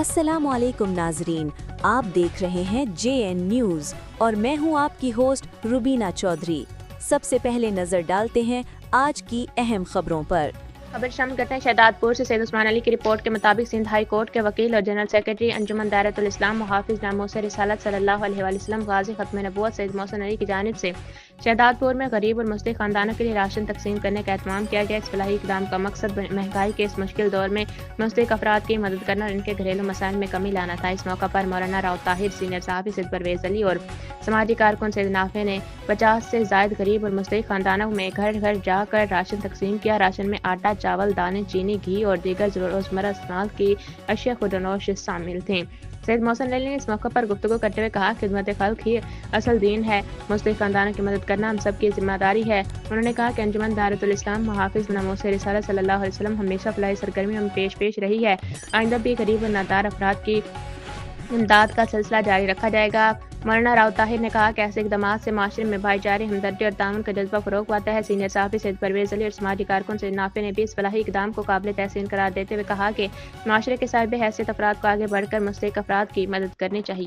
अस्सलामुअलैकुम नाजरीन, आप देख रहे हैं JN न्यूज़ और मैं हूं आपकी होस्ट रुबीना चौधरी। सबसे पहले नजर डालते हैं आज की अहम खबरों पर। खबर शामिल करते हैं शहदादपुर से। सैयद उस्मान अली की रिपोर्ट के मुताबिक सिंध हाई कोर्ट के वकील और जनरल सेक्रेटरी अंजुमन दायरतुल इस्लाम मुहाफिज नामोस रिसालत सल्लल्लाहु अलैहि वसल्लम गाजी खत्म नबूवत सैयद मोहसिन अली की जानिब से शहदादपुर में गरीब और मुस्लिम खानदानों के लिए राशन तकसीम करने का एहतमाम किया गया। इस फलाही इकदाम का मकसद महंगाई के इस मुश्किल दौर में मुस्तहिक अफराद की मदद करना और इनके घरेलू मसाइल में कमी लाना था। इस मौका पर मौलाना राव ताहिर, सीनियर सहाफ़ी सैयद परवेज़ अली और समाजी कारकुन सैयद नाफे ने 50 से ज़ायद गरीब और मुस्तहिक खानदानों में घर घर जाकर राशन तकसीम किया। राशन में आटा, चावल, दालें, चीनी, घी और दीगर रोज़मर्रा इस्तेमाल की अशिया खुदनोश शामिल थीं। सैयद मोहसिन अली ने इस मौके पर गुफ्तगू करते हुए कहा, खिदमत खल्क ही असल दीन है, मुस्तहिक खानदानों की मदद करना हम सब की जिम्मेदारी है। उन्होंने कहा कि अंजुमन दायरतुल इस्लाम मुहाफिज नामोस रिसालत सल्लल्लाहु अलैहि वसल्लम हमेशा फलाही सरगर्मियों में पेश रही है। आइंदा भी गरीब और नादार अफराद की इमदाद का सिलसिला जारी रखा जाएगा। मौलाना राव ताहिर ने कहा कि ऐसे इक़दामात से माशरे में भाईचारे, हमदर्दी और ताउन का जज्बा फ़रोग़ पाता है। सीनियर सहाफ़ी सैयद परवेज़ अली और समाजी कारकुन सैयद नाफे ने भी इस फलाही इक़दाम को काबिल तहसीन करार देते हुए कहा कि माशरे के साहिब हैसियत अफराद को आगे बढ़कर मुस्तहिक अफराद की मदद करनी चाहिए।